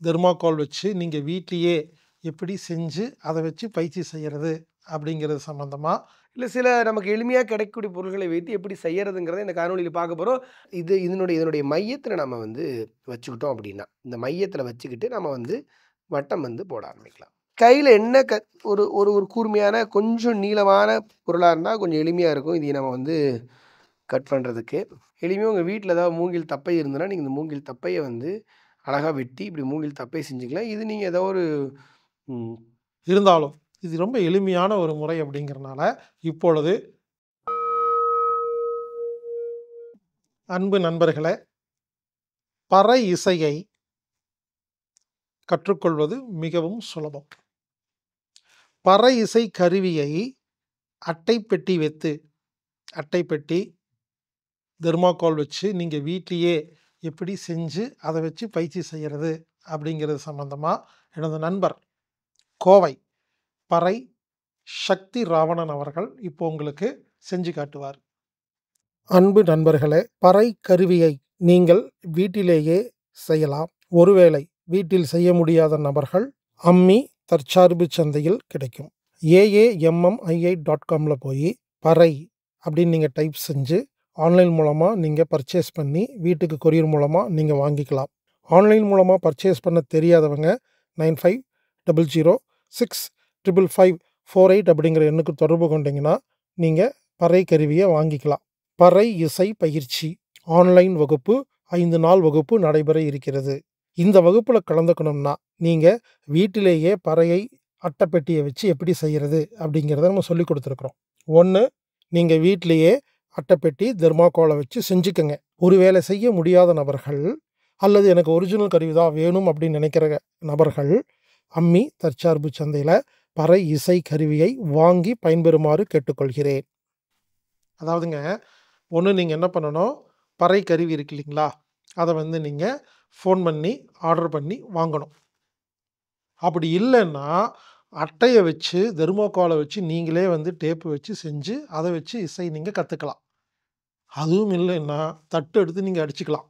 Thermocol வச்சு நீங்கள் வீட்லேயே எப்படி செஞ்சு அதை வச்சு பயிற்சி செய்கிறது அப்படிங்கிறது சம்மந்தமாக இல்ல சில நமக்கு எளிமையா கிடைக்கக்கூடிய பொருள்களை வைத்து எப்படி செய்யறதுங்கிறத இந்த காணொளியில பார்க்க போறோம். இதனுடைய மையத்துல நம்ம வந்து வச்சுக்கிட்டோம் அப்படின்னா, இந்த மையத்துல வச்சுக்கிட்டு நம்ம வந்து வட்டம் வந்து போட ஆரம்பிக்கலாம். கையில என்ன ஒரு ஒரு ஒரு கூர்மையான கொஞ்சம் நீளமான பொருளா இருந்தா கொஞ்சம் எளிமையா இருக்கும். இதை நம்ம வந்து கட் பண்றதுக்கு. எளிமையா உங்க வீட்ல ஏதாவது மூங்கில் தப்பை இருந்ததுன்னா, நீங்க இந்த மூங்கில் தப்பைய வந்து அழகா வெட்டி இப்படி மூங்கில் தப்பை செஞ்சுக்கலாம். இது நீங்க ஏதோ ஒரு ம் இருந்தாலும் இது ரொம்ப எளிமையான ஒரு முறை அப்படிங்கிறனால இப்பொழுது அன்பு நண்பர்களே, பறை இசையை கற்றுக்கொள்வது மிகவும் சுலபம். பறை இசை கருவியை அட்டைப்பெட்டி வைத்து அட்டைப்பெட்டி தெர்மாக்கோல் வச்சு நீங்கள் வீட்லேயே எப்படி செஞ்சு அதை வச்சு பயிற்சி செய்கிறது அப்படிங்கிறது சம்மந்தமாக எனது நண்பர் கோவை பறை சக்தி ராவணன் அவர்கள் இப்போ உங்களுக்கு செஞ்சு காட்டுவார். அன்பு நண்பர்களே, பறை கருவியை நீங்கள் வீட்டிலேயே செய்யலாம். ஒருவேளை வீட்டில் செய்ய முடியாத நபர்கள் அம்மி தற்சார்பு சந்தையில் கிடைக்கும். AAMMII.comல போய் பறை அப்படின்னு நீங்கள் டைப் செஞ்சு ஆன்லைன் மூலமாக நீங்கள் பர்ச்சேஸ் பண்ணி வீட்டுக்கு கொரியர் மூலமாக நீங்கள் வாங்கிக்கலாம். ஆன்லைன் மூலமாக பர்ச்சேஸ் பண்ண தெரியாதவங்க 9500655548 அப்படிங்கிற எண்ணுக்கு தொடர்பு கொண்டீங்கன்னா நீங்கள் பறை கருவியை வாங்கிக்கலாம். பறை இசை பயிற்சி ஆன்லைன் வகுப்பு 5 நாள் வகுப்பு நடைபெற இருக்கிறது. இந்த வகுப்பில் கலந்துக்கணும்னா நீங்கள் வீட்டிலேயே பறையை அட்டைப்பெட்டியை வச்சு எப்படி செய்கிறது அப்படிங்கிறத நம்ம சொல்லி கொடுத்துருக்குறோம். ஒன்று, நீங்கள் வீட்டிலேயே அட்டைப்பெட்டி தெர்மாக்கோலை வச்சு செஞ்சுக்கங்க. ஒருவேளை செய்ய முடியாத நபர்கள் அல்லது எனக்கு ஒரிஜினல் கருவி தான் வேணும் அப்படின்னு நினைக்கிற நபர்கள் அம்மி தற்சார்பு சந்தையில் பறை இசை கருவியை வாங்கி பயன்பெறுமாறு கேட்டுக்கொள்கிறேன். அதாவதுங்க, ஒன்று நீங்கள் என்ன பண்ணணும், பறை கருவி இருக்கு இல்லைங்களா, அதை வந்து நீங்கள் ஃபோன் பண்ணி ஆர்டர் பண்ணி வாங்கணும். அப்படி இல்லைன்னா அட்டையை வச்சு தெர்மாக்கோலை வச்சு நீங்களே வந்து டேப்பு வச்சு செஞ்சு அதை வச்சு இசை நீங்கள் கற்றுக்கலாம். அதுவும் இல்லைன்னா தட்டு எடுத்து நீங்கள் அடிச்சுக்கலாம்.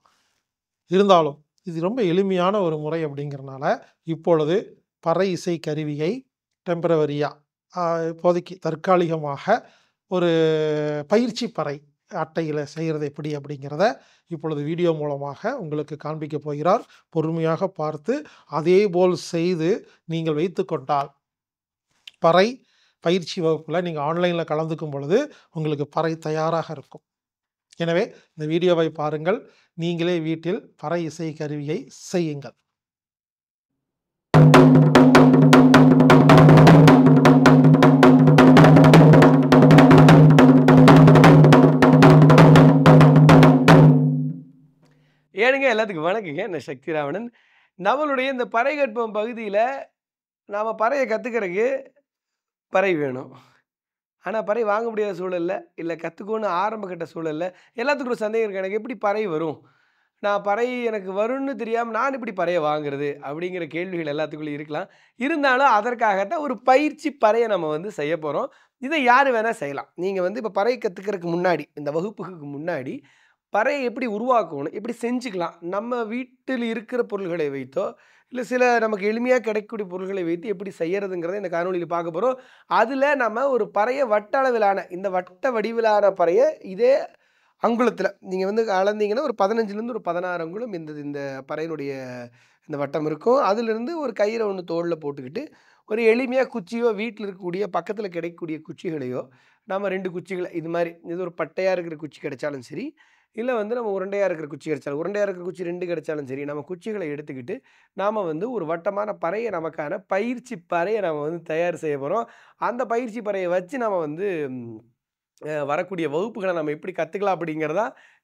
இருந்தாலும் இது ரொம்ப எளிமையான ஒரு முறை அப்படிங்கிறனால இப்பொழுது பறை இசை கருவியை டெம்பரவரியாக இப்போதைக்கு தற்காலிகமாக ஒரு பயிற்சி பறை அட்டையில் செய்கிறது எப்படி அப்படிங்கிறத இப்பொழுது வீடியோ மூலமாக உங்களுக்கு காண்பிக்க போகிறார். பொறுமையாக பார்த்து அதே போல் செய்து நீங்கள் வைத்து கொண்டால் பறை பயிற்சி வகுப்பில் நீங்கள் ஆன்லைனில் கலந்துக்கும் பொழுது உங்களுக்கு பறை தயாராக இருக்கும். எனவே இந்த வீடியோவை பாருங்கள், நீங்களே வீட்டில் பறை இசை கருவியை செய்யுங்கள். ஏனுங்க எல்லாத்துக்கும் வணக்கங்க. நான் சக்தி ராவணன். நம்மளுடைய இந்த பறை கற்பம் பகுதியில நாம பறைய கத்துக்கிறதுக்கு பறை வேணும். ஆனா பறை வாங்க முடியாத சூழல்ல, இல்ல கத்துக்கணும்னு ஆரம்ப கட்ட சூழல்ல எல்லாத்துக்கும் ஒரு சந்தேகம் இருக்கு. எனக்கு எப்படி பறை வரும்? நான் பறை எனக்கு வரும்னு தெரியாம நான் எப்படி பறைய வாங்குறது? அப்படிங்கிற கேள்விகள் எல்லாத்துக்குள்ளயும் இருக்கலாம். இருந்தாலும் அதற்காகத்தான் ஒரு பயிற்சி பறைய நம்ம வந்து செய்ய போறோம். இதை யாரு வேணா செய்யலாம். நீங்க வந்து இப்ப பறை கத்துக்கிறதுக்கு முன்னாடி, இந்த வகுப்புக்கு முன்னாடி பறைய எப்படி உருவாக்கணும்? எப்படி செஞ்சுக்கலாம்? நம்ம வீட்டில் இருக்கிற பொருள்களை வைத்தோ, இல்ல சில நமக்கு எளிமையா கிடைக்கக்கூடிய பொருள்களை வைத்து எப்படி செய்யறதுங்கிறத இந்த காணொளியில பார்க்க போறோம். அதுல நம்ம ஒரு பறைய வட்ட அளவிலான, இந்த வட்ட வடிவிலான பறைய இதே அங்குலத்துல நீங்க வந்து அளந்தீங்கன்னா ஒரு 15லேருந்து ஒரு 16 அங்குலம் இந்த பறையினுடைய இந்த வட்டம் இருக்கும். அதிலிருந்து ஒரு கயிற ஒண்ணு தோள்ல போட்டுக்கிட்டு, ஒரு எளிமையா குச்சியோ, வீட்ல இருக்கக்கூடிய பக்கத்துல கிடைக்கக்கூடிய குச்சிகளையோ, நாம 2 குச்சிகள இது மாரி இது ஒரு பட்டையா இருக்கிற குச்சி கிடைச்சாலும் சரி, இல்ல வந்து நம்ம உருண்டையா இருக்கிற குச்சி கிடைச்சாலும் உருண்டையா இருக்கிற குச்சி 2 கிடைச்சாலும் சரி, நம்ம குச்சிகள எடுத்துக்கிட்டு, நாம வந்து ஒரு வட்டமான பறைய நமக்கான பயிற்சி பறைய நாம வந்து தயார் செய்ய போறோம். அந்த பயிற்சி பறைய வச்சு நாம வந்து வரக்கூடிய வகுப்புகள நம்ம எப்படி கத்துக்கலாம் அப்படிங்கிறத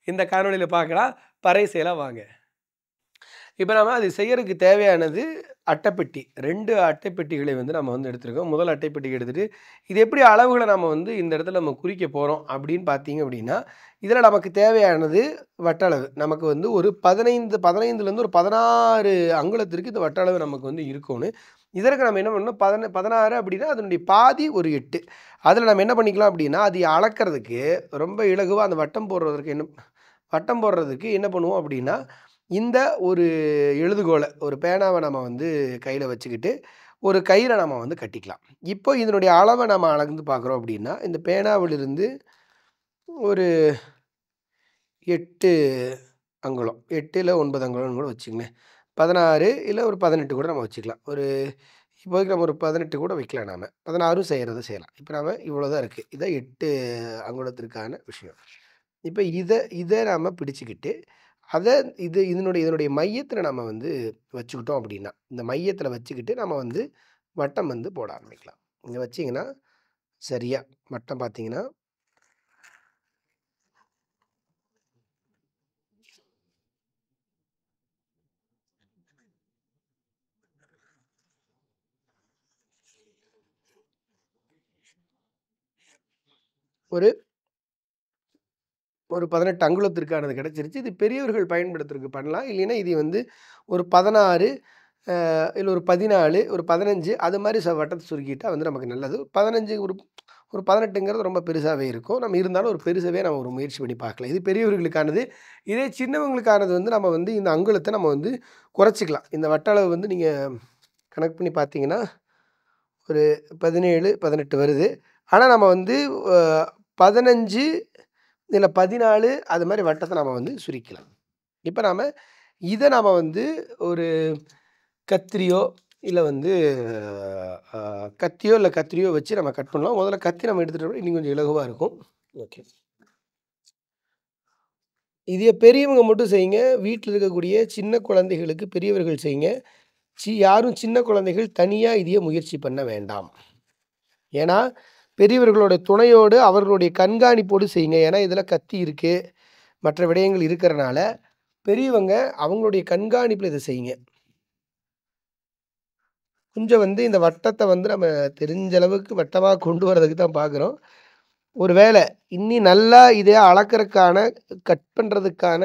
இந்த காணொளியில பார்க்கலாம். பறை செய்யலாம் வாங்க. இப்ப நாம அது செய்யறதுக்கு தேவையானது அட்டைப்பெட்டி. 2 அட்டைப்பெட்டிகளை வந்து நம்ம வந்து எடுத்திருக்கோம். முதல் அட்டைப்பெட்டி எடுத்துட்டு, இது எப்படி அளவுகள நம்ம வந்து இந்த இடத்துல நம்ம குறிக்க போறோம் அப்படின்னு பார்த்தீங்க அப்படின்னா, இதுல நமக்கு தேவையானது வட்ட அளவு. நமக்கு வந்து ஒரு 15லேருந்து ஒரு 16 அங்குலத்திற்கு இந்த வட்ட அளவு நமக்கு வந்து இருக்கணும். இதற்கு நம்ம என்ன பண்ணணும் 16 அப்படின்னா அதனுடைய பாதி ஒரு 8. அதுல நம்ம என்ன பண்ணிக்கலாம் அப்படின்னா, அதை அளக்கிறதுக்கு ரொம்ப இலகுவா அந்த வட்டம் போடுறதுக்கு என்ன பண்ணுவோம் அப்படின்னா, இந்த ஒரு எழுதுகோல, ஒரு பேனாவ நம்ம வந்து கையில வச்சுக்கிட்டு, ஒரு கயிற நம்ம வந்து கட்டிக்கலாம். இப்போ இதனுடைய அளவ நம்ம அளந்து பார்க்குறோம் அப்படின்னா, இந்த பேனாவிலிருந்து ஒரு 8 அங்குலம். 8 இல்ல 9 அங்குலம்னு கூட வச்சுக்கங்களேன். 16 இல்ல ஒரு 18 கூட நம்ம வச்சுக்கலாம். இப்போதைக்கு நம்ம ஒரு 18 கூட வைக்கலாம் நாம. 16ம் செய்யலாம். இப்ப நாம இவ்வளோ தான் இருக்கு. இதான் 8 அங்குலத்திற்கான விஷயம். இப்ப இத நாம பிடிச்சுக்கிட்டு, அத இதனுடைய மையத்தில நம்ம வந்து வச்சுக்கிட்டோம் அப்படின்னா, இந்த மையத்தில வச்சுக்கிட்டு நம்ம வந்து வட்டம் வந்து போட ஆரம்பிக்கலாம். இங்க வச்சீங்கன்னா, சரியா வட்டம் பார்த்தீங்கன்னா, ஒரு ஒரு 18 அங்குலத்திற்கானது கிடைச்சிருச்சு. இது பெரியவர்கள் பயன்படுத்துறதுக்கு பண்ணலாம். இல்லைன்னா இது வந்து ஒரு 16 இல்ல ஒரு 14, ஒரு 15 அது மாரி வட்டத்த சுருக்கிட்டா வந்து நமக்கு நல்லது. 15 ஒரு 18ங்கிறது ரொம்ப பெருசாவே இருக்கும். நம்ம இருந்தாலும் ஒரு பெருசாவே நம்ம ஒரு முயற்சி பண்ணி பார்க்கலாம். இது பெரியவர்களுக்கானது. இதே சின்னவங்களுக்கானது வந்து நம்ம வந்து இந்த அங்குலத்த நம்ம வந்து குறைச்சுக்கலாம். இந்த வட்ட அளவு வந்து நீங்க கணக்கு பண்ணி பார்த்தீங்கன்னா, ஒரு 17, 18 வருது. ஆனா நம்ம வந்து அ 15 இல்ல 14 அது மாரி வட்டத்த நாம வந்து சுருக்கிக்கலாம். இப்ப நாம வந்து ஒரு கத்திரியோ, இல்ல வந்து அ கத்தியோ இல்ல கத்திரியோ வச்சு நம்ம கட் பண்ணலாம். முதல்ல கத்தி நம்ம எடுத்துட்டோம்னா இன்னும் கொஞ்சம் இலகுவா இருக்கும். ஓகே. இதே பெரியவங்க மட்டும் செய்யுங்க. வீட்ல இருக்கக்கூடிய சின்ன குழந்தைகளுக்கு பெரியவர்கள் செய்யுங்க. யாரும் சின்ன குழந்தைகள் தனியா இதைய முயற்சி பண்ண வேண்டாம். ஏன்னா, பெரியவர்களோட துணையோடு, அவர்களுடைய கண்காணிப்போடு செய்யுங்க. ஏன்னா, இதில கத்தி இருக்கு, மற்ற விடயங்கள் இருக்கிறனால, பெரியவங்க அவங்களுடைய கண்காணிப்பில இத செய்யுங்க. கொஞ்சம் வந்து இந்த வட்டத்த வந்து நம்ம தெரிஞ்ச அளவுக்கு வட்டமா கொண்டு வரதுக்கு தான் பார்க்குறோம். ஒரு வேள இன்னி நல்லா இத அளக்கறக்கான, கட் பண்றதுக்கான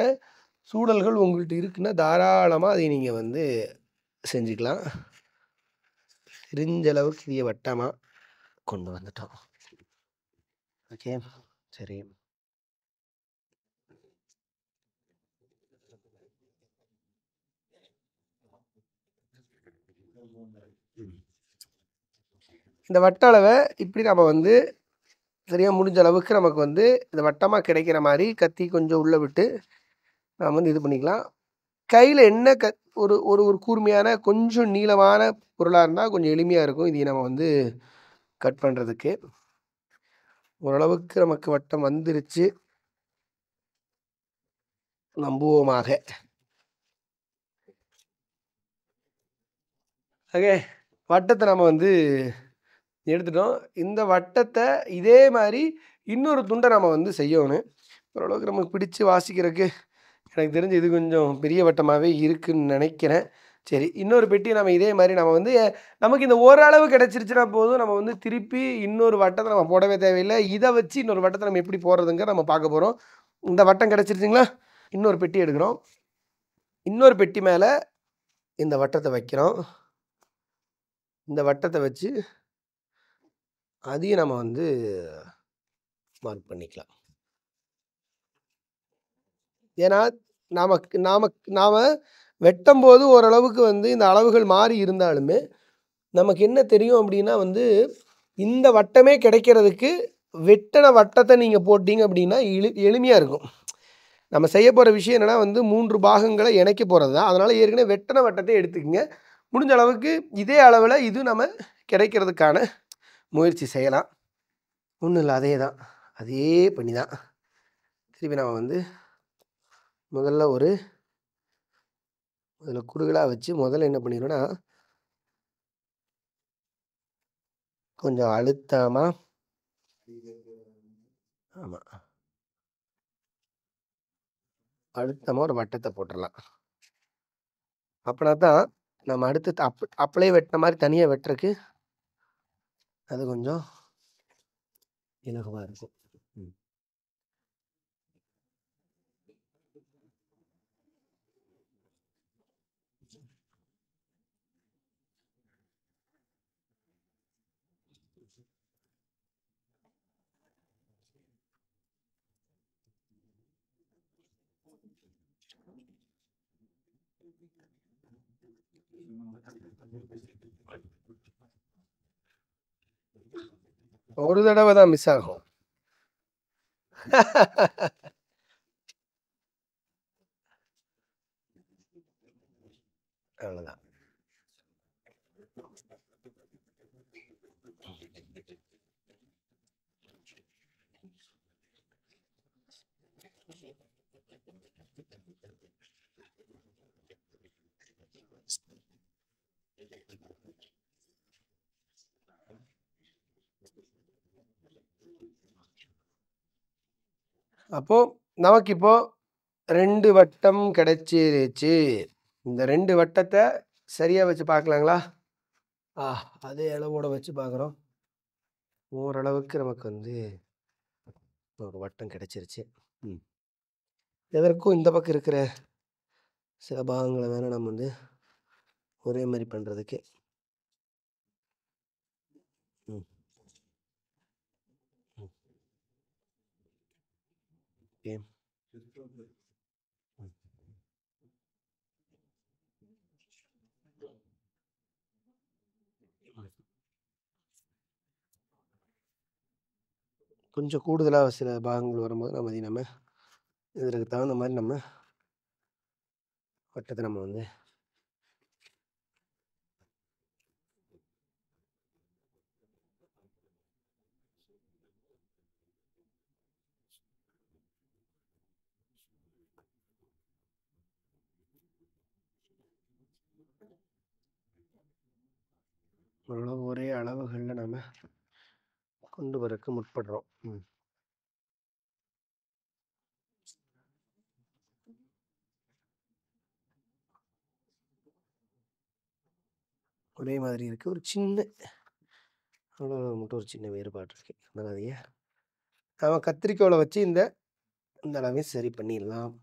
சூழல்கள் உங்கள்ட்ட இருக்குன்னா, தாராளமா அதை நீங்க வந்து செஞ்சுக்கலாம். தெரிஞ்ச அளவுக்கு இதைய வட்டமா கொண்டு வந்துட்டோம். ஓகே. சரி. ம். இந்த வட்ட அளவ இப்படி நம்ம வந்து சரியா முடிஞ்ச அளவுக்கு நமக்கு வந்து இந்த வட்டமா கிடைக்கிற மாரி கத்தி கொஞ்சம் உள்ள விட்டு, நாம வந்து இது பண்ணிக்கலாம். கையில என்ன ஒரு ஒரு ஒரு கூர்மையான கொஞ்சம் நீளமான பொருளா இருந்தா கொஞ்சம் எளிமையா இருக்கும். இதைய நம்ம வந்து கட் பண்றதுக்கு. ஓரளவுக்கு நமக்கு வட்டம் வந்துருச்சு. நம்புவோமாக. ஓகே. வட்டத்த நம்ம வந்து எடுத்துட்டோம். இந்த வட்டத்த இதே மாரி இன்னொரு துண்ட நம்ம வந்து செய்யணும். ஓரளவுக்கு நமக்கு பிடிச்சு வாசிக்கிறக்கு எனக்கு தெரிஞ்சு இது கொஞ்சம் பெரிய வட்டமாவே இருக்குன்னு நெனைக்கிறேன். சரி, இன்னொரு பெட்டி நம்ம இதே மாரி நம்ம வந்து நமக்கு இந்த ஓரளவு கிடைச்சிருச்சுனா போதும். நம்ம வந்து திருப்பி இன்னொரு வட்டத்த நம்ம போடவே தேவையில்ல. இத வச்சு இன்னொரு வட்டத்த நம்ம எப்படி போடுறதுங்கிறத நம்ம பார்க்க போறோம். இந்த வட்டம் கிடைச்சிருச்சுங்களா? இன்னொரு பெட்டி எடுக்கிறோம். இன்னொரு பெட்டி மேல இந்த வட்டத்த வைக்கிறோம். இந்த வட்டத்த வச்சு அதையும் நம்ம வந்து மார்க் பண்ணிக்கலாம். ஏன்னா, நாம வெட்டம்போது ஓரளவுக்கு வந்து இந்த அளவுகள் மாறி இருந்தாலுமே, நமக்கு என்ன தெரியும் அப்டின்னா வந்து, இந்த வட்டமே கிடைக்கிறதுக்கு வெட்டுன வட்டத்த நீங்க போட்டீங்க அப்டின்னா, எளிமையா இருக்கும். நம்ம செய்ய போற விஷயம் என்னன்னா வந்து 3 பாகங்கள இணைக்க போறது தான். அதனால ஏற்கனவே வெட்டுன வட்டத்த எடுத்துக்கங்க. முடிஞ்ச அளவுக்கு இதே அளவுல இது நம்ம கிடைக்கிறதுக்கான முயற்சி செய்யலாம். ஒண்ணும் இல்ல. அதே தான். அதே பணி தான். திருப்பி நம்ம வந்து முதல்ல அதில குறுகலா வச்சு முதல்ல என்ன பண்ணிருவேன்னா, கொஞ்சம் அழுத்தமா ஆமா. அழுத்தமா ஒரு வட்டத்த போட்டுறலாம். அப்பனா தான் நம்ம அடுத்து அப்பளே வெட்டுன மாரி தனியா வெட்டுறக்கு அது கொஞ்சம் இலகுவா இருக்கும். ம். ஒரு தடவை தான் மிஸ் ஆகும். அவ்வளோதான். அப்போ நமக்கு இப்போ 2 வட்டம் கிடைச்சிருச்சு. இந்த 2 வட்டத்த சரியா வச்சு பார்க்கலாங்களா? அதே அளவோட வச்சு பார்க்குறோம். ஓரளவுக்கு நமக்கு வந்து ஒரு வட்டம் கிடைச்சிருச்சு. எதற்கும் இந்த பக்கம் இருக்கிற சில பாகங்கள வேணா நம்ம வந்து ஒரே மாரி பண்றதுக்கு. ம். ம். ஓகே. ம். கொஞ்சம் கூடுதலா சில பாகங்கள் வரும்போது நம்ம இதற்கு தகுந்த மாரி நம்ம வட்டத்த நம்ம வந்து ஓரளவு ஒரே அளவுகள்ல நம்ம கொண்டு வரக்கு முற்படுறோம். ஒரே மாதிரி இருக்கு. ஒரு சின்ன அளவுல மட்டும் ஒரு சின்ன வேறுபாடு இருக்கு. அதனால அதைய நாம கத்திரிக்கோல வச்சு இந்த அளவையும் சரி பண்ணிடலாம்.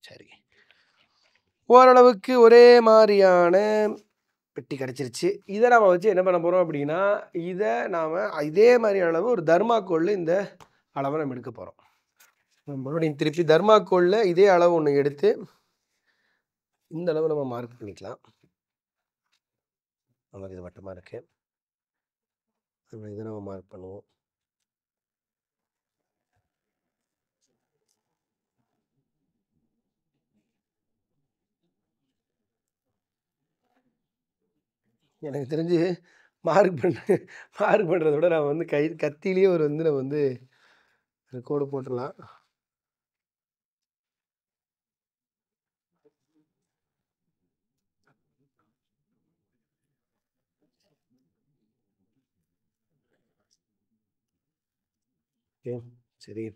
சரி. ஓரளவுக்கு ஒரே மாரியான பெட்டி கிடைச்சிருச்சு. இத நம்ம வச்சு என்ன பண்ண போறோம் அப்படின்னா, இத நாம இதே மாரி அளவு ஒரு தர்மாக்கோல்ல இந்த அளவ நம்ம எடுக்க போறோம். மறுபடியும் திருப்பி தர்மாக்கோல்ல இதே அளவு ஒண்ணு எடுத்து, இந்த அளவு நம்ம மார்க் பண்ணிக்கலாம். நமக்கு இது வட்டமா இருக்கு. இத நம்ம மார்க் பண்ணுவோம். எனக்கு தெரிஞ்சு மார்க் பண்றத விட நான் வந்து கத்தியிலேயே நம்ம வந்து கோடு போட்டுறலாம். ஓகே. சரி.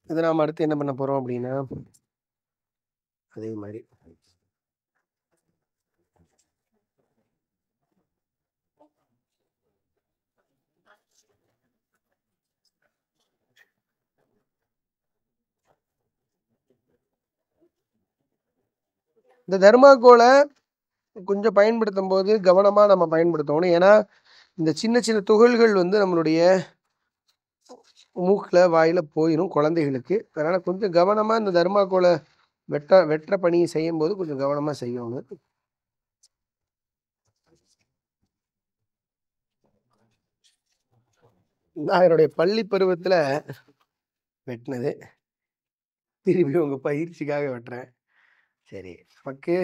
இத நாம அடுத்து என்ன பண்ண போறோம் அப்படின்னா, அதே மாரி இந்த தர்மாக்கோல கொஞ்சம் பயன்படுத்தும்போது கவனமா நம்ம பயன்படுத்தணும். ஏன்னா, இந்த சின்ன சின்ன துகள்கள் வந்து நம்மளுடைய மூக்குல, வாயில போயிரும் குழந்தைகளுக்கு. அதனால கொஞ்சம் கவனமா இந்த தர்மாக்கோல வெட்டுற பணி செய்யும்போது கொஞ்சம் கவனமா செய்யணும். நான் என்னுடைய பள்ளி பருவத்துல வெட்டுனது. திருப்பி உங்க பயிற்சிக்காக வெட்டுறேன். சரி. நமக்கு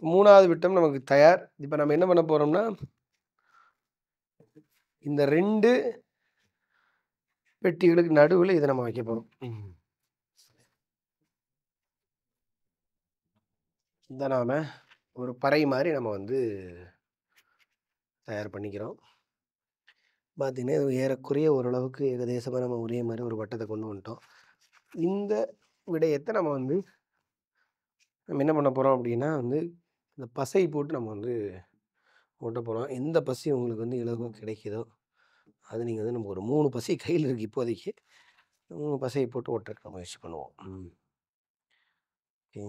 3வது விட்டம் நமக்கு தயார். இப்ப நம்ம என்ன பண்ண போறோம்னா, இந்த 2 பெட்டிகளுக்கு நடுவுல இத நம்ம வைக்க போறோம். இத நாம ஒரு பறை மாரி நம்ம வந்து தயார் பண்ணிக்கிறோம். பார்த்தீங்கன்னா, இது ஏறக்குறைய ஓரளவுக்கு ஏகதேசமா நம்ம ஒரே மாரி ஒரு வட்டத்த கொண்டு வந்துட்டோம். இந்த விடயத்த நம்ம என்ன பண்ண போறோம் அப்படின்னா வந்து, இந்த பசை போட்டு நம்ம வந்து ஒட்ட போறோம். எந்த பசை உங்களுக்கு வந்து இலகுவா கிடைக்குதோ, அது நீங்க வந்து நமக்கு ஒரு 3 பசை கையில இருக்கு இப்போதைக்கு. 3 பசைய போட்டு ஒட்டுறதுக்கு முயற்சி பண்ணுவோம். ஓகே.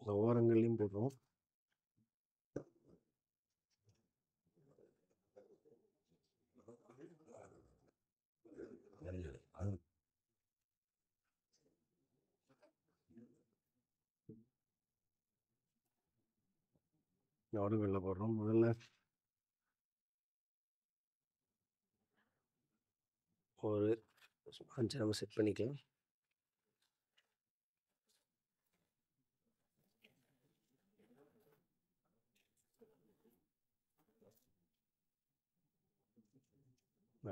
இந்த ஓரங்கள்லையும் போடுறோம். நடுவுல போடுறோம். முதல்ல ஒரு ஸ்பான்ஜை நம்ம செட் பண்ணிக்கலாம்.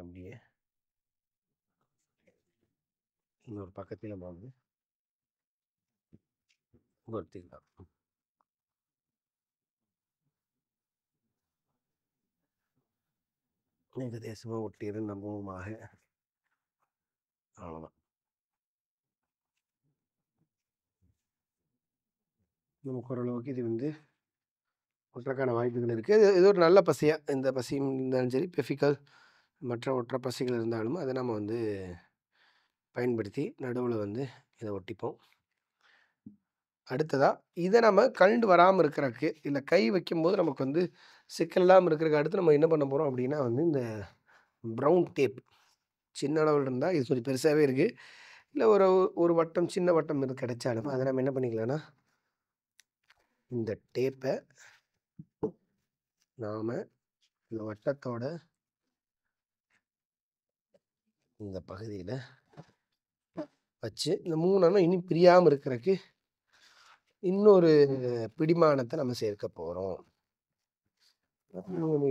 அப்படியே இன்னொரு பக்கத்தில் நம்ம வந்து பொருத்திக்கலாம். ஏகதேசமாக ஒட்டியது நம்பமாக. அவ்வளோதான். நமக்கு ஓரளவுக்கு இது வந்து ஒட்டுறக்கான வாய்ப்புகள் இருக்குது. இது ஒரு நல்ல பசையாக, இந்த பசையும் இருந்தாலும் சரி, பெஃபிக்கால் மற்ற ஒற்றை பசைகள் இருந்தாலும் அதை நம்ம வந்து பயன்படுத்தி நடுவில் வந்து இதை ஒட்டிப்போம். அடுத்ததாக இதை நம்ம கழண்டு வராமல் இருக்கிறதுக்கு, இல்லை கை வைக்கும்போது நமக்கு வந்து சிக்கல் இல்லாமல் இருக்கிறதுக்கு அடுத்து நம்ம என்ன பண்ண போகிறோம் அப்படின்னா வந்து இந்த ப்ரௌன் டேப் சின்ன அளவில் இருந்தால், இது கொஞ்சம் பெருசாகவே இருக்குது, இல்லை ஒரு ஒரு வட்டம் சின்ன வட்டம் இது கிடைச்சாலும் அதை நம்ம என்ன பண்ணிக்கலாம்னா இந்த டேப்பை நாம் இந்த வட்டத்தோட இந்த பகுதியில் வச்சு இந்த 3 அண்ணம் இனி பிரியாமல் இருக்கிறதுக்கு இன்னொரு பிடிமானத்தை நம்ம சேர்க்க போகிறோம்.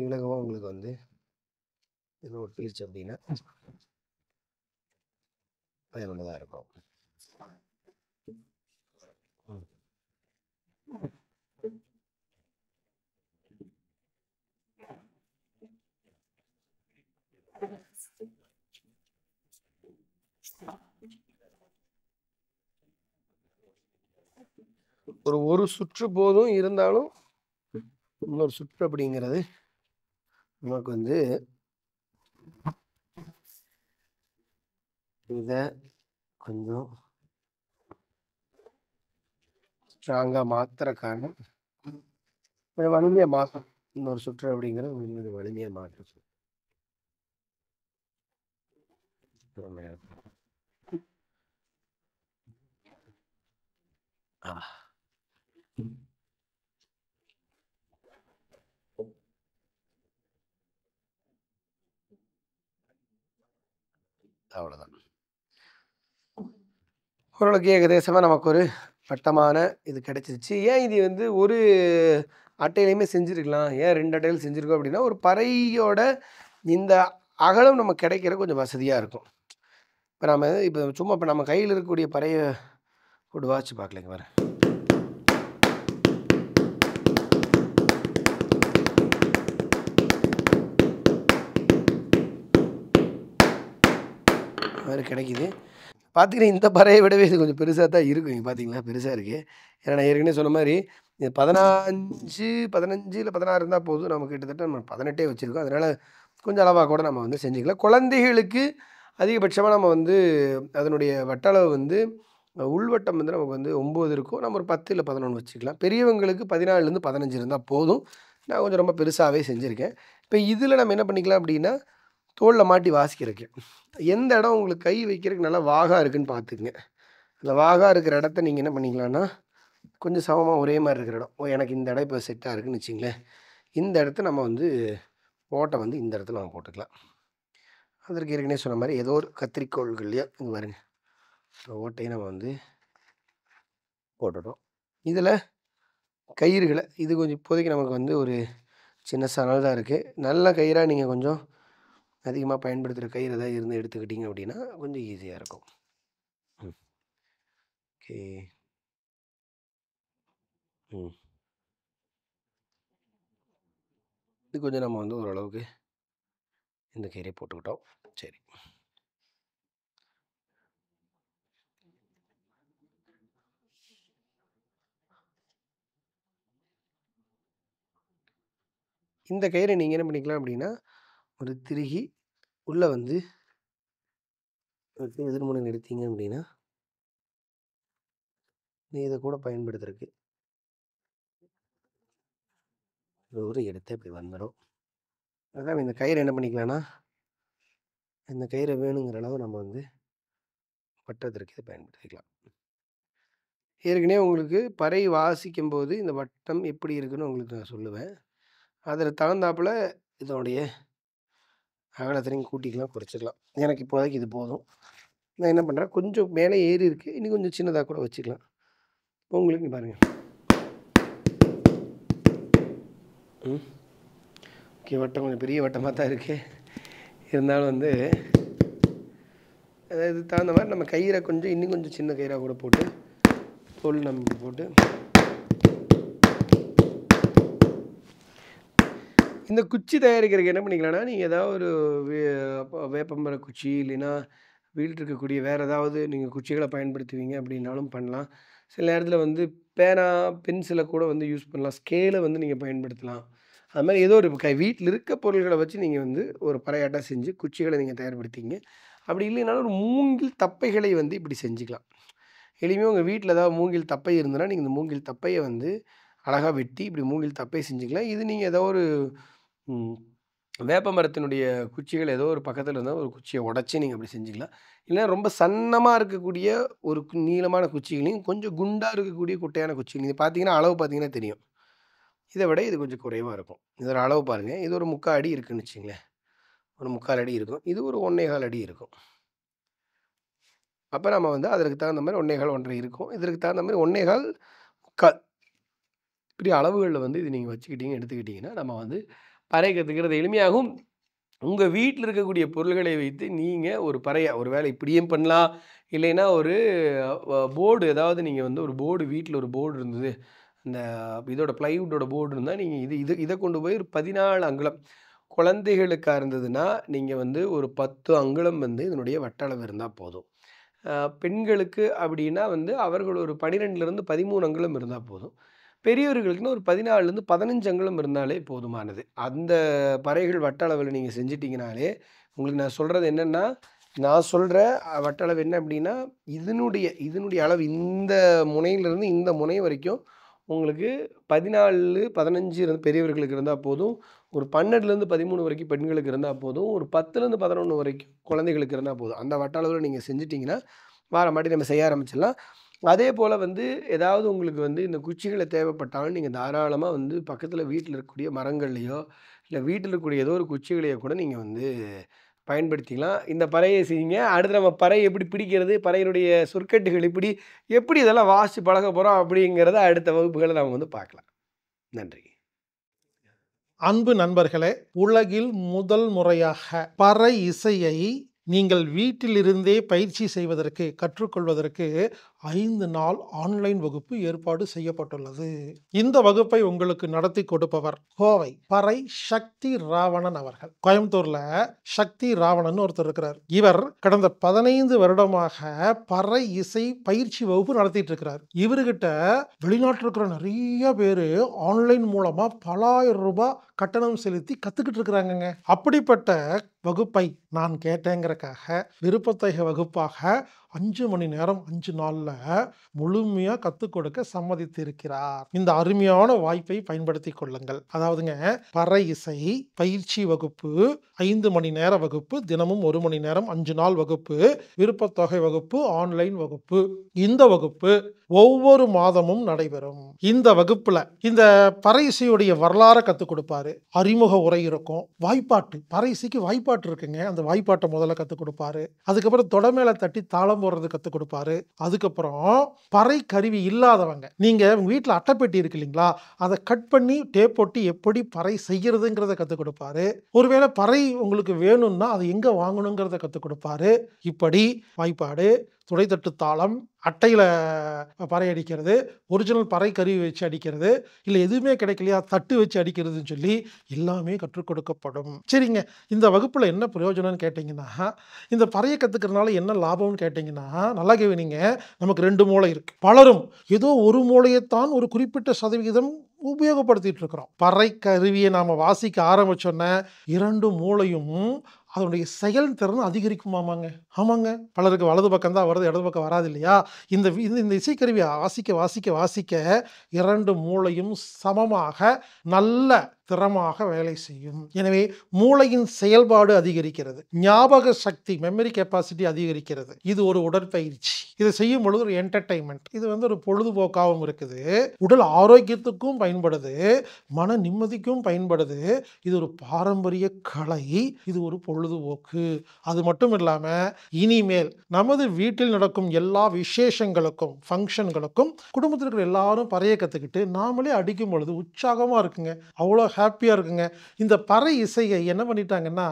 இலகுவாக உங்களுக்கு வந்து இது ஒட்டிருச்சு அப்படின்னா பயனுள்ளதாக இருக்கும். ஒரு சுற்று போதும், இருந்தாலும் இன்னொரு சுற்று அப்படிங்கிறது நமக்கு வந்து இதை கொஞ்சம் ஸ்ட்ராங்காக மாற்றுறக்கான கொஞ்சம் வலிமையாக மாற்றும். இன்னொரு சுற்று அப்படிங்கிறது கொஞ்சம் வலிமையாக மாற்றும். அவ்வளோதான். ஓரளவுக்கு ஏகதேசமாக நமக்கு ஒரு வட்டமான இது கிடைச்சிருச்சு. ஏன் இது வந்து ஒரு அட்டையிலையுமே செஞ்சுருக்கலாம், ஏன் 2 அட்டையில் செஞ்சுருக்கோம் அப்படின்னா, ஒரு பறையோட இந்த அகலம் நம்ம கிடைக்கிற கொஞ்சம் வசதியாக இருக்கும். இப்போ நம்ம இப்போ சும்மா இப்போ நம்ம கையில் இருக்கக்கூடிய பறையை ஒரு வாட்ச் பார்க்கலைங்க பாரு. மாதிரி கிடைக்கிது. பார்த்துக்கிட்டீங்க, இந்த பறையை விடவே இது கொஞ்சம் பெருசாக தான் இருக்கும். இங்கே பார்த்தீங்களா, பெருசாக இருக்குது. ஏன்னா நான் ஏற்கனவே சொன்ன மாதிரி இது 15 இல்லை 16 இருந்தால் போதும். நம்ம கிட்டத்தட்ட நம்ம 18 வச்சுருக்கோம். அதனால் கொஞ்சம் அளவாக கூட நம்ம வந்து செஞ்சுக்கலாம். குழந்தைகளுக்கு அதிகபட்சமாக நம்ம வந்து அதனுடைய வட்ட அளவு வந்து உள்வட்டம் வந்து நமக்கு வந்து 9 இருக்கும். நம்ம ஒரு 10 இல்லை 11 வச்சுக்கலாம். பெரியவங்களுக்கு 14லேருந்து 15 இருந்தால் போதும். நான் கொஞ்சம் ரொம்ப பெருசாகவே செஞ்சுருக்கேன். இப்போ இதில் நம்ம என்ன பண்ணிக்கலாம் அப்படின்னா, தோளில் மாட்டி வாசிக்கிறதுக்கு எந்த இடம் உங்களுக்கு கை வைக்கிறதுக்கு நல்லா வாகா இருக்குதுன்னு பார்த்துக்குங்க. அந்த வாகா இருக்கிற இடத்த நீங்கள் என்ன பண்ணிக்கலாம்னா, கொஞ்சம் சமமாக ஒரே மாதிரி இருக்கிற இடம், எனக்கு இந்த இடம் இப்போ செட்டாக இருக்குதுன்னு வச்சிங்களேன், இந்த இடத்த நம்ம வந்து ஓட்டை வந்து இந்த இடத்துல நம்ம போட்டுக்கலாம். அதற்கு ஏற்கனவே சொன்ன மாதிரி ஏதோ ஒரு கத்திரிக்கோள்கள்லையோ இங்கே பாருங்க, ஓட்டையை நம்ம வந்து போட்டுட்டோம். இதில் கயிறுகளை இது கொஞ்சம் இப்போதைக்கு நமக்கு வந்து ஒரு சின்ன சணல் தான் இருக்குது. நல்ல கயிறாக நீங்கள் கொஞ்சம் அதிகமாக பயன்படுத்துகிற கயிறு ஏதாவது இருந்து எடுத்துக்கிட்டிங்க அப்படின்னா கொஞ்சம் ஈஸியாக இருக்கும். ஓகே. இது கொஞ்சம் நம்ம வந்து ஓரளவுக்கு இந்த கயிறை போட்டுக்கிட்டோம். சரி, இந்த கயிறை நீங்கள் என்ன பண்ணிக்கலாம் அப்படின்னா, ஒரு திருகி உள்ளே வந்து எதிர்முனை எடுத்தீங்க அப்படின்னா இதை கூட பயன்படுத்துறதுக்கு ஒரு எடுத்து இப்படி வந்துடும். அதான் இந்த கயிறு என்ன பண்ணிக்கலாம்னா, இந்த கயிறை வேணுங்கிற அளவு நம்ம வந்து வட்டத்திற்கு இதை பயன்படுத்திக்கலாம். ஏற்கனவே உங்களுக்கு பறை வாசிக்கும்போது இந்த வட்டம் எப்படி இருக்குன்னு உங்களுக்கு நான் சொல்லுவேன். அதில் தகுந்தாப்புல இதனுடைய அகலத்தையும் கூட்டிக்கலாம், குறைச்சிக்கலாம். எனக்கு இப்போதைக்கு இது போதும். நான் என்ன பண்ணுறேன், கொஞ்சம் மேலே ஏறி இருக்குது, இன்னும் கொஞ்சம் சின்னதாக கூட வச்சுக்கலாம். உங்களுக்கு இங்க பாருங்க. ஓகே, வட்டம் கொஞ்சம் பெரிய வட்டமாக தான் இருக்கு. இருந்தாலும் வந்து இதுக்கு தகுந்த மாதிரி நம்ம கயிறை கொஞ்சம் இன்னும் கொஞ்சம் சின்ன கயிறாக கூட போட்டு தோல் நம்ம போட்டு இந்த குச்சி தயாரிக்கிறதுக்கு என்ன பண்ணிக்கலாம்னா, நீங்கள் ஏதாவது ஒரு வேப்பமர குச்சி இல்லைன்னா வீட்டில் இருக்கக்கூடிய வேறு ஏதாவது நீங்கள் குச்சிகளை பயன்படுத்துவீங்க அப்படின்னாலும் பண்ணலாம். சில நேரத்தில் வந்து பேனா, பென்சிலை கூட வந்து யூஸ் பண்ணலாம். ஸ்கேலை வந்து நீங்கள் பயன்படுத்தலாம். அது மாதிரி ஏதோ ஒரு வீட்டில் இருக்க பொருள்களை வச்சு நீங்கள் வந்து ஒரு பறையாட்டம் செஞ்சு குச்சிகளை நீங்கள் தயார்படுத்திங்க. அப்படி இல்லைனாலும் ஒரு மூங்கில் தப்பைகளை வந்து இப்படி செஞ்சுக்கலாம். எளிமையாக உங்கள் வீட்டில் ஏதாவது மூங்கில் தப்பை இருந்ததுன்னா, நீங்கள் இந்த மூங்கில் தப்பையை வந்து அழகாக வெட்டி இப்படி மூங்கில் தப்பை செஞ்சுக்கலாம். இது நீங்கள் ஏதோ ஒரு வேப்ப மரத்தினுடைய குச்சிகள் ஏதோ ஒரு பக்கத்தில் இருந்தால் ஒரு குச்சியை உடச்சி நீங்கள் அப்படி செஞ்சுக்கலாம். இல்லைன்னா ரொம்ப சன்னமாக இருக்கக்கூடிய ஒரு நீளமான குச்சிகளையும் கொஞ்சம் குண்டாக இருக்கக்கூடிய குட்டையான குச்சிகள் நீங்கள் பார்த்தீங்கன்னா அளவு பார்த்தீங்கன்னா தெரியும். இதை விட இது கொஞ்சம் குறைவாக இருக்கும். இதோட அளவு பாருங்கள். இது ஒரு 3/4 அடி இருக்குன்னு வச்சுங்களேன். ஒரு 3/4 அடி இருக்கும். இது ஒரு 1 1/4 அடி இருக்கும். அப்போ நம்ம வந்து அதற்கு தகுந்த மாதிரி 1 1/4 1/2 இருக்கும். இதற்கு தகுந்த மாதிரி 1 1/4 3/4 இப்படி அளவுகளில் வந்து இது நீங்கள் வச்சுக்கிட்டீங்க எடுத்துக்கிட்டிங்கன்னா நம்ம வந்து பறை கற்றுக்கிறது எளிமையாகும். உங்கள் வீட்டில் இருக்கக்கூடிய பொருள்களை வைத்து நீங்கள் ஒரு பறையை ஒரு வேளை இப்படியும் பண்ணலாம். இல்லைன்னா ஒரு போர்டு ஏதாவது நீங்கள் வந்து ஒரு போர்டு வீட்டில் ஒரு போர்டு இருந்தது. இந்த இதோட ப்ளைவுட்டோட போர்டு இருந்தால் நீங்கள் இதை கொண்டு போய் ஒரு 14 அங்குலம் குழந்தைகளுக்காக இருந்ததுன்னா நீங்கள் வந்து ஒரு 10 அங்குலம் வந்து இதனுடைய வட்டளவு இருந்தால் போதும். பெண்களுக்கு அப்படின்னா வந்து அவர்கள் ஒரு 12லேருந்து 13 அங்குலம் இருந்தால் போதும். பெரியவர்களுக்குன்னு ஒரு 14லேருந்து 15 அங்குலம் இருந்தாலே போதுமானது. அந்த பறைகள் வட்ட அளவில் நீங்கள் செஞ்சிட்டிங்கனாலே உங்களுக்கு நான் சொல்கிறது என்னென்னா, நான் சொல்கிற வட்ட அளவு என்ன அப்படின்னா, இதனுடைய அளவு இந்த முனையிலிருந்து இந்த முனை வரைக்கும் உங்களுக்கு 14, 15 பெரியவர்களுக்கு இருந்தால் போதும். ஒரு 12லேருந்து 13 வரைக்கும் பெண்களுக்கு இருந்தால் போதும். ஒரு 10லேருந்து 11 வரைக்கும் குழந்தைகளுக்கு இருந்தால் போதும். அந்த வட்ட அளவில் நீங்கள் செஞ்சிட்டிங்கன்னா வார மாட்டி நம்ம செய்ய ஆரம்பிச்சிடலாம். அதே போல் வந்து ஏதாவது உங்களுக்கு வந்து இந்த குச்சிகளை தேவைப்பட்டாலும் நீங்கள் தாராளமாக வந்து பக்கத்தில் வீட்டில் இருக்கக்கூடிய மரங்கள்லையோ இல்லை வீட்டில் இருக்கக்கூடிய ஏதோ ஒரு குச்சிகளையோ கூட நீங்கள் வந்து பயன்படுத்திக்கலாம். இந்த பறையை செய்யுங்க. அடுத்து நம்ம பறை எப்படி பிடிக்கிறது, பறையினுடைய சொற்கட்டுகள் எப்படி இதெல்லாம் வாசித்து பழக போகிறோம் அப்படிங்கிறத அடுத்த வகுப்புகளை நம்ம வந்து பார்க்கலாம். நன்றி. அன்பு நண்பர்களே, உலகில் முதல் முறையாக பறை இசையை நீங்கள் வீட்டிலிருந்தே பயிற்சி செய்வதற்கு கற்றுக்கொள்வதற்கு 5 நாள் ஆன்லைன் வகுப்பு ஏற்பாடு செய்யப்பட்டுள்ளது. இந்த வகுப்பை உங்களுக்கு நடத்தி கொடுப்பவர் கோவை பறை சக்தி ராவணன் அவர்கள். கோயம்புத்தூர்ல சக்தி ராவணன் ஒருத்தர் இருக்கிறார். இவர் கடந்த 15 வருடமாக பறை இசை பயிற்சி வகுப்பு நடத்திட்டு இருக்கிறார். இவர்கிட்ட வெளிநாட்டில் இருக்கிற நிறைய பேர் ஆன்லைன் மூலமா பல ஆயிரம் ரூபாய் கட்டணம் செலுத்தி கத்துக்கிட்டு இருக்கிறாங்க. அப்படிப்பட்ட வகுப்பை நான் கேட்டேங்கிறக்காக விருப்பத்தக வகுப்பாக 5 மணி நேரம் 5 நாள்ல முழுமையா கத்துக் கொடுக்க சம்மதித்து இருக்கிறார். இந்த அருமையான வாய்ப்பை பயன்படுத்திக் கொள்ளுங்கள். அதாவதுங்க, பறை இசை பயிற்சி வகுப்பு 5 மணி நேர வகுப்பு, தினமும் 1 மணி நேரம் 5 நாள் வகுப்பு, விருப்பத்தொகை வகுப்பு, ஆன்லைன் வகுப்பு. இந்த வகுப்பு ஒவ்வொரு மாதமும் நடைபெறும். இந்த வகுப்புல இந்த பறை இசையுடைய வரலாறை கத்துக் கொடுப்பாரு. அறிமுக உரை இருக்கும். வாய்ப்பாட்டு, பறை இசைக்கு வாய்ப்பாட்டு இருக்குங்க. அந்த வாய்ப்பாட்டை முதல்ல கத்துக் கொடுப்பாரு. அதுக்கப்புறம் தொடமேல தட்டி தாளம் போடுறது கத்துக் கொடுப்பாரு. அதுக்கப்புறம் பறை கருவி இல்லாதவங்க, நீங்க வீட்டில் அட்டைப்பெட்டி இருக்கு இல்லைங்களா, அதை கட் பண்ணி டேப் போட்டு எப்படி பறை செய்யறதுங்கிறத கத்துக் கொடுப்பாரு. ஒருவேளை பறை உங்களுக்கு வேணும்னா அதை எங்க வாங்கணுங்கிறத கத்துக் கொடுப்பாரு. இப்படி வாய்ப்பாடு, துடைத்தட்டு தாளம், அட்டையில் பறை அடிக்கிறது, ஒரிஜினல் பறை கருவி வச்சு அடிக்கிறது, இல்லை எதுவுமே கிடைக்கலையா தட்டு வச்சு அடிக்கிறதுன்னு சொல்லி எல்லாமே கற்றுக் கொடுக்கப்படும். சரிங்க, இந்த வகுப்பில் என்ன பிரயோஜனம்னு கேட்டிங்கன்னா, இந்த பறையை கற்றுக்கிறதுனால என்ன லாபம்னு கேட்டிங்கன்னா, நல்லா கேவீங்க, நமக்கு 2 மூளை இருக்கு. பலரும் ஏதோ ஒரு மூளையைத்தான் ஒரு குறிப்பிட்ட சதவிகிதம் உபயோகப்படுத்திட்டு இருக்கிறோம். பறை கருவியை நாம் வாசிக்க ஆரம்பிச்சோன்னா 2 மூளையும் அதனுடைய செயல்திறன் அதிகரிக்குமாமாங்க. ஆமாங்க. பலருக்கு வலது பக்கம் தான் வருது, இடது பக்கம் வராது இல்லையா? இந்த இந்த இசைக்கருவிய வாசிக்க 2 மூளையும் சமமாக நல்ல திறமாக வேலை செய்யும். எனவே மூளையின் செயல்பாடு அதிகரிக்கிறது. ஞாபக சக்தி மெமரி கெப்பாசிட்டி அதிகரிக்கிறது. இது ஒரு உடற்பயிற்சி. இதை செய்யும் பொழுது ஒரு என்டர்டெயின்மென்ட். இது ஒரு பொழுதுபோக்காகவும் இருக்குது. உடல் ஆரோக்கியத்துக்கும் பயன்படுது. மன நிம்மதிக்கும் பயன்படுது. இது ஒரு பாரம்பரிய கலை. இது ஒரு பொழுதுபோக்கு. அது மட்டும் இல்லாம இனிமேல் நமது வீட்டில் நடக்கும் எல்லா விசேஷங்களுக்கும் ஃபங்க்ஷன்களுக்கும் குடும்பத்தில் இருக்கிற எல்லாரும் பறைய கற்றுக்கிட்டு நாமளே அடிக்கும் பொழுது உற்சாகமாக இருக்குங்க. அவ்வளோ ஹாப்பியாக இருக்குங்க. இந்த பறை இசையை என்ன பண்ணிட்டாங்கன்னா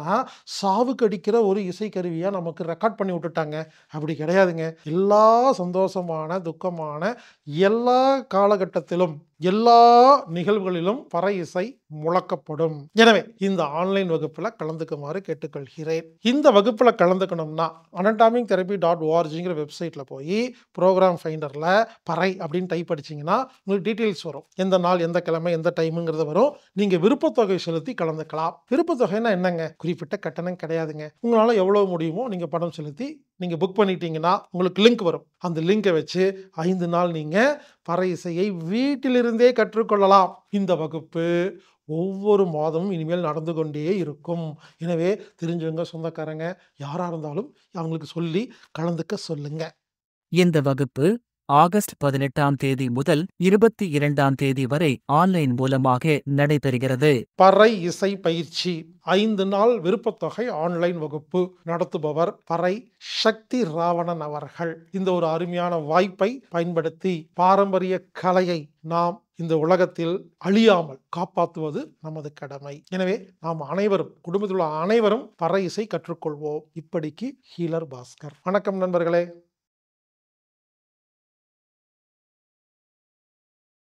சாவுக்கு அடிக்கிற ஒரு இசைக்கருவியாக நமக்கு ரெக்கார்ட் பண்ணி விட்டுட்டாங்க. அப்படி கிடையாதுங்க. எல்லா சந்தோஷமான துக்கமான எல்லா காலகட்டத்திலும் எல்லா நிகழ்வுகளிலும் பறை இசை முழக்கப்படும். எனவே இந்த ஆன்லைன் வகுப்புல கலந்துக்குமாறு கேட்டுக்கொள்கிறேன். இந்த வகுப்புல கலந்துக்கணும்னா anatomic-therapy.orgங்கிற வெப்சைட்ல போய் ப்ரோக்ராம் ஃபைண்டர்ல பறை அப்படின்னு டைப் அடிச்சீங்கன்னா உங்களுக்கு டீட்டெயில்ஸ் வரும். எந்த நாள், எந்த கிழமை, எந்த டைமுங்கிறது வரும். நீங்க விருப்பத்தொகை செலுத்தி கலந்துக்கலாம். விருப்பத்தொகைன்னா என்னங்க? குறிப்பிட்ட கட்டணம் கிடையாதுங்க. உங்களால எவ்வளவு முடியுமோ நீங்க பணம் செலுத்தி நீங்க புக் பண்ணிட்டீங்கன்னா உங்களுக்கு லிங்க் வரும். அந்த லிங்கை வச்சு 5 நாள் நீங்க பறை இசையை வீட்டிலிருந்தே கற்றுக்கொள்ளலாம். இந்த வகுப்பு ஒவ்வொரு மாதமும் இனிமேல் நடந்து கொண்டே இருக்கும். எனவே தெரிஞ்சவங்க, சொந்தக்காரங்க யாரா இருந்தாலும் அவங்களுக்கு சொல்லி கலந்துக்க சொல்லுங்க. இந்த வகுப்பு ஆகஸ்ட் 18ஆம் தேதி முதல் 22ஆம் தேதி வரை ஆன்லைன் மூலமாக நடைபெறுகிறது. பறை இசை பயிற்சி 5 நாள் விருப்பத்தொகை ஆன்லைன் வகுப்பு நடத்துபவர் பறை சக்தி ராவணன் அவர்கள். இந்த ஒரு அருமையான வாய்ப்பை பயன்படுத்தி பாரம்பரிய கலையை நாம் இந்த உலகத்தில் அழியாமல் காப்பாற்றுவது நமது கடமை. எனவே நாம் அனைவரும், குடும்பத்தில் உள்ள அனைவரும் பறை இசை கற்றுக்கொள்வோம். இப்படிக்கு ஹீலர் பாஸ்கர். வணக்கம் நண்பர்களே.